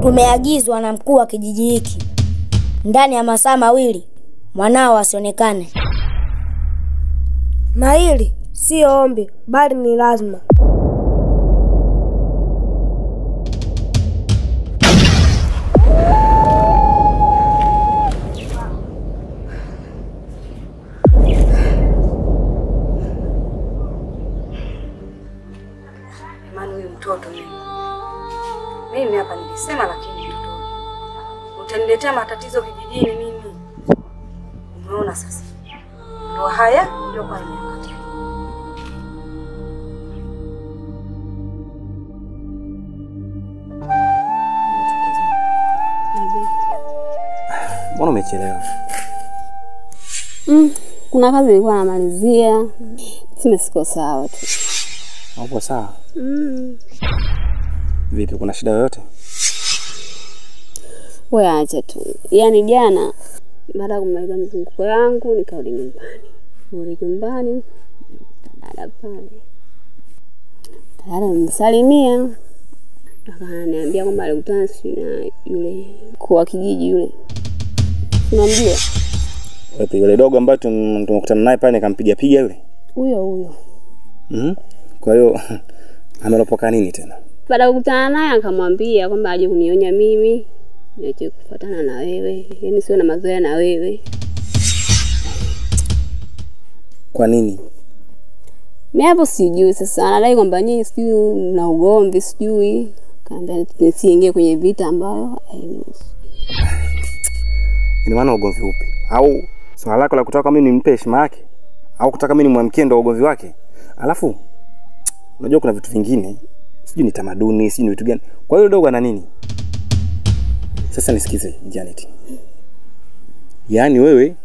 Tumeagizwa na mkuu wa kijiji hiki ndani ya masaa mawili mwanao asionekane. Na hili si ombi bali ni lazima. Mtoto mimi hapa nilisema, lakini mtoto utaniletea matatizo kijijini mimi. Umeona sasa, ndio haya ndio kwa nyakati. Mbona umechelewa? Kuna kazi nilikuwa namalizia. Siko sawa tu. Hapo sawa? Vipi, kuna shida yoyote? Wewe acha tu. Yaani jana baada ya kumaliza mzunguko yangu nikarudi nyumbani. Nirudi nyumbani dada pale. Dada msalimia. Akaniambia kwamba alikutana na yule kwa kijiji yule. Unamjua? Wewe yule dogo ambaye tumekutana naye pale nikampiga piga yule? Huyo. Kwa hiyo amelopoka nini tena? Baada ya kukutana naye akamwambia kwamba aje kunionya mimi, niache kufuatana na wewe, yaani sio na mazoea na wewe. Kwa nini? Mimi hapo sijui sasa, anadai kwamba nyinyi sijui mna ugomvi sijui, kaambia nisiingie kwenye vita ambayo haihusu. Ina maana ugomvi upi? Au swala lako la kutaka mimi nimpe heshima yake? Au kutaka mimi nimwamkie ndo ugomvi wake? Alafu unajua kuna vitu vingine, sijui ni tamaduni, sijui ni vitu gani. Kwa hiyo dogo ana nini? Sasa nisikize Janet. Yaani wewe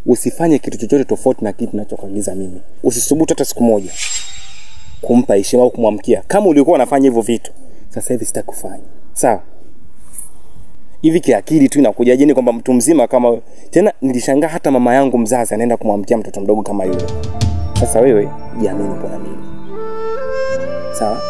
usifanye kitu chochote tofauti na kitu ninachokuagiza mimi. Usisubutu hata siku moja kumpa heshima au kumwamkia. Kama ulikuwa unafanya hivyo vitu, sasa hivi sitakufanya. Sawa? Hivi kiakili tu inakujaje ni kwamba mtu mzima kama tena nilishangaa hata mama yangu mzazi anaenda kumwamkia mtoto mdogo kama yule. Sasa wewe jiamini kwa nini? Sawa?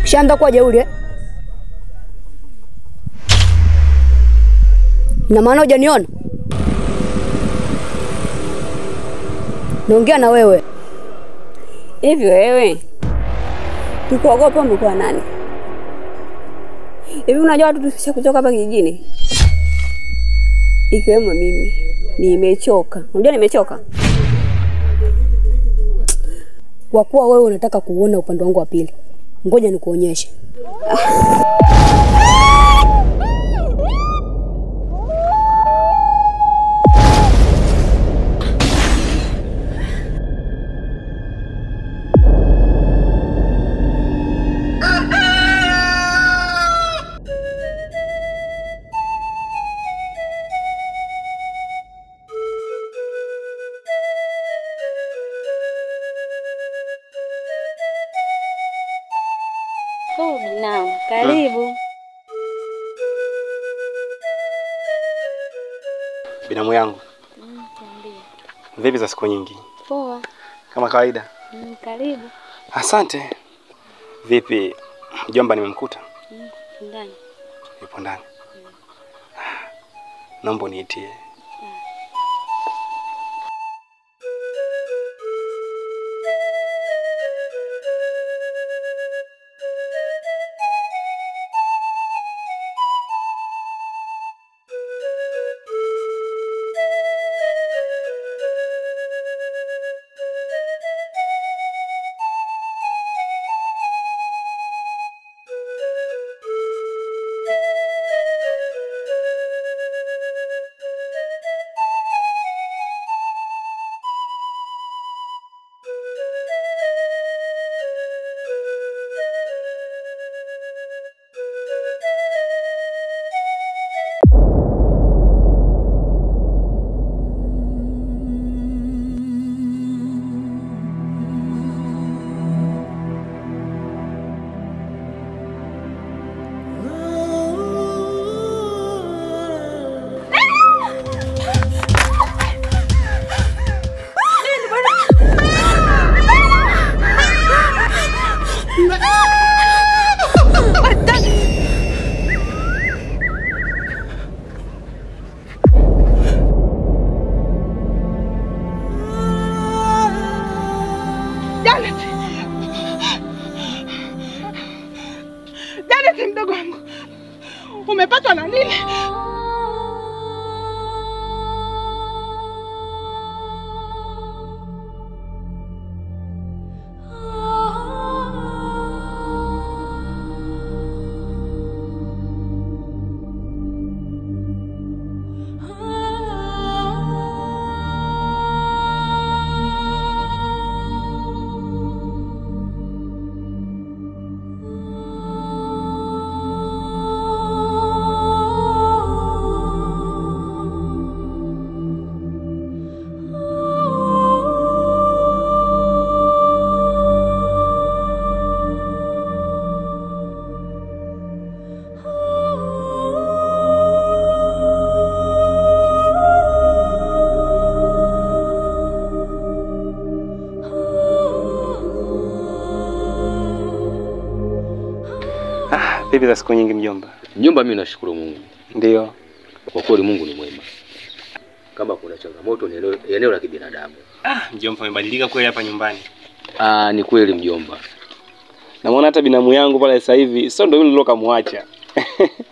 Shanda kwa jeuri. Na maana hujaniona? Naongea na wewe. Hivi wewe tukuogopa mko nani? Hivi unajua watu tusisha kutoka hapa kijijini? Ikiwemo mimi. Nimechoka. Unajua nimechoka? Kwa kuwa wewe unataka kuona upande wangu wa pili, ngoja nikuonyeshe. Naam, karibu. Binamu yangu. Vipi za siku nyingi? Poa. Kama kawaida. Karibu. Asante. Vipi mjomba, nimemkuta? Ndani. Yupo ndani. Naomba uniitie. Janet mdogo wangu. Umepatwa na nini? Vipi za siku nyingi mjomba? Mjomba, mimi nashukuru Mungu. Ndio. Kwa kweli Mungu ni mwema. Kama kuna changamoto ni eneo la kibinadamu. Mjomba umebadilika kweli hapa nyumbani. Ni kweli mjomba. Namuona hata binamu yangu pale sasa hivi, sio ndio yule nilokamwacha.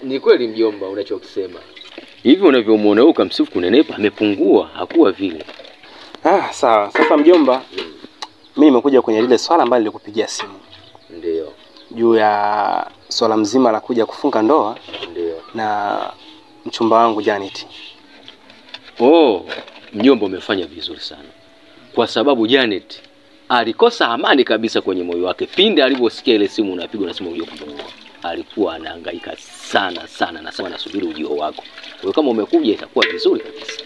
Ni kweli mjomba unachokisema. Hivi unavyomuona huko kamsifu kunenepa amepungua, hakuwa vile. Sawa. Sasa mjomba, mimi nimekuja kwenye lile swala ambalo nilikupigia simu. Ndio. Juu ya swala mzima la kuja kufunga ndoa. Ndio. Na mchumba wangu Janet. Mjomba umefanya vizuri sana. Kwa sababu Janet alikosa amani kabisa kwenye moyo wake pindi aliposikia ile simu unapigwa na simu uje kumuoa. Alikuwa anahangaika sana na sana nasubiri ujio wako. Kwa hiyo kama umekuja itakuwa vizuri kabisa.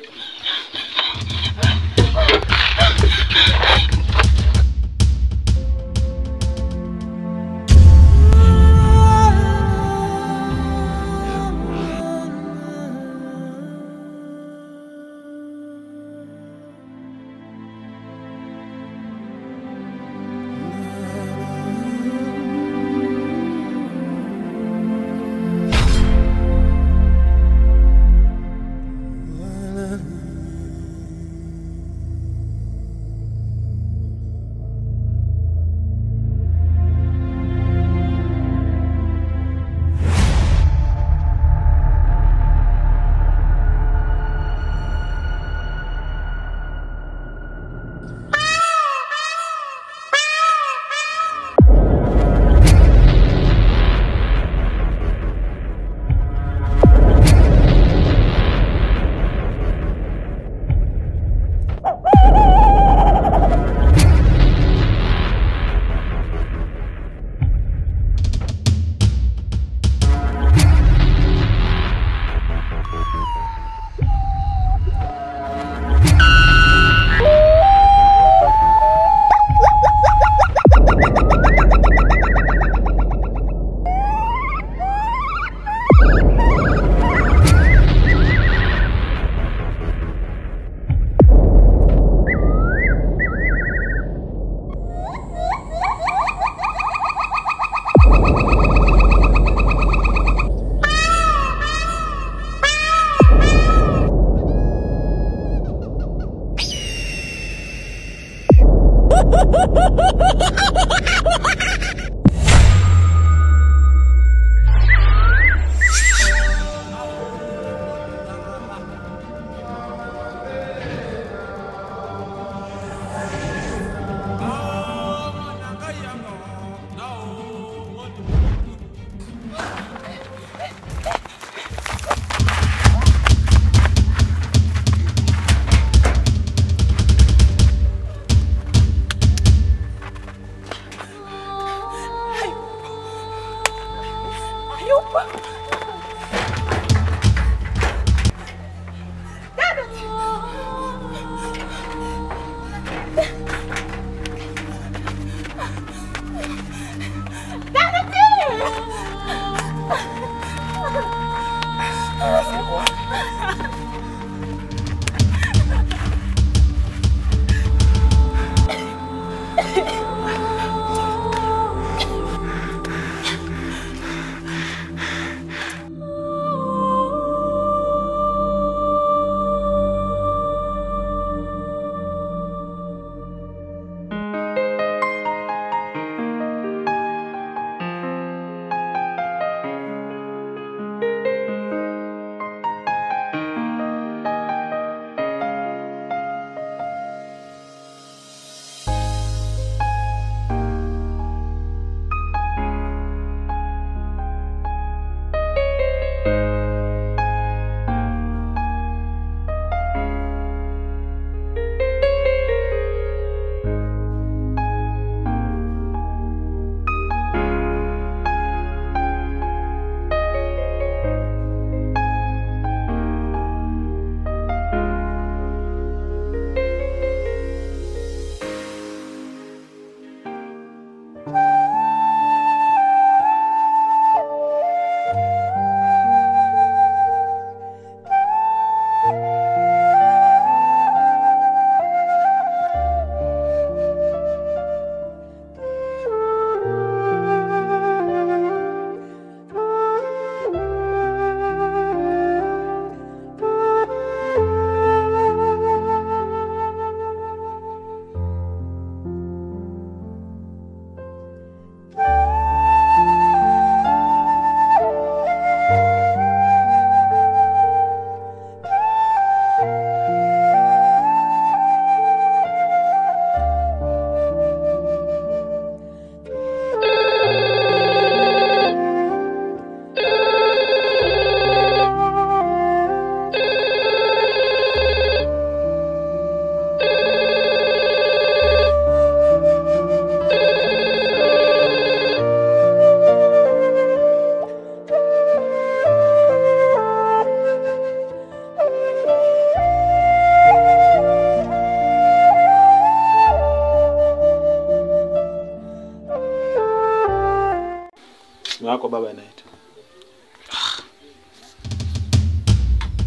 wako baba anaita.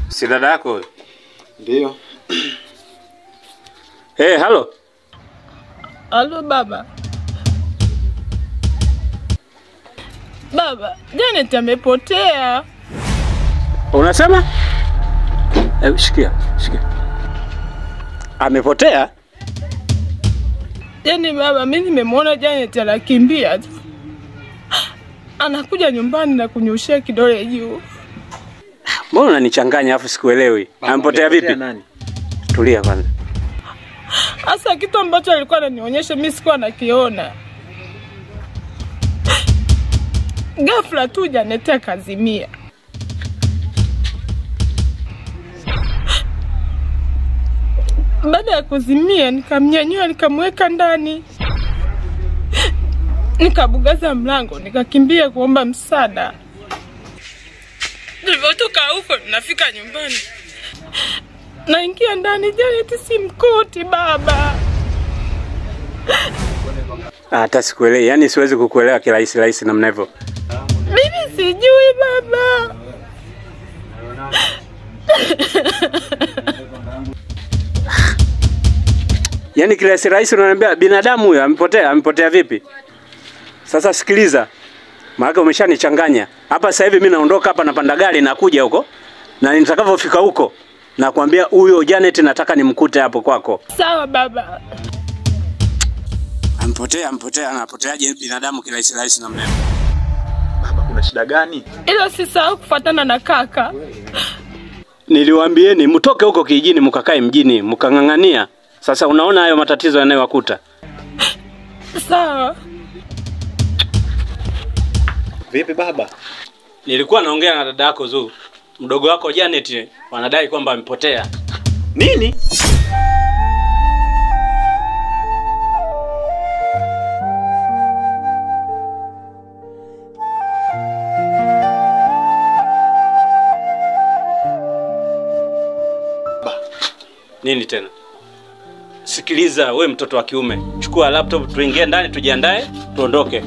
Si dada yako? Ndio. Hey, halo. Halo baba. Baba, Janet amepotea. Unasema? Shikia. Amepotea? Yaani baba, mimi nimemwona Janet anakimbia tu. Anakuja nyumbani na kunyoshia kidole juu. Mbona unanichanganya afu sikuelewi? Amepotea vipi? Nani? Tulia kwanza. Asa kitu ambacho alikuwa ananionyesha mimi sikuwa nakiona. Ghafla tu Janet akazimia. Baada ya kuzimia nikamnyanyua nikamweka ndani. Nikabugaza mlango nikakimbia kuomba msaada. Nilipotoka huko nafika nyumbani. Naingia ndani Janet simkuti baba. Hata sikuelewi, yani siwezi kukuelewa kirahisi namna hivyo. Mimi sijui baba. Yani kirahisi unaniambia binadamu huyo amepotea vipi? Sasa sikiliza. Maana umeshanichanganya. Hapa sasa hivi mimi naondoka hapa napanda gari na kuja huko. Na nitakapofika huko nakwambia huyo Janet nataka nimkute hapo kwako. Sawa baba. Ampotea anapoteaje binadamu kirahisi rahisi na mneno? Baba, kuna shida gani? Ila sisahau kufuatana na kaka. Niliwaambieni mtoke huko kijijini mkakae mjini, mkang'ang'ania. Sasa unaona hayo matatizo yanayowakuta. Sawa. Vipi baba? Nilikuwa naongea na dada yako Zuu. Mdogo wako Janet wanadai kwamba amepotea. Nini? Nini tena? Sikiliza we mtoto wa kiume. Chukua laptop tuingie ndani tujiandae tuondoke.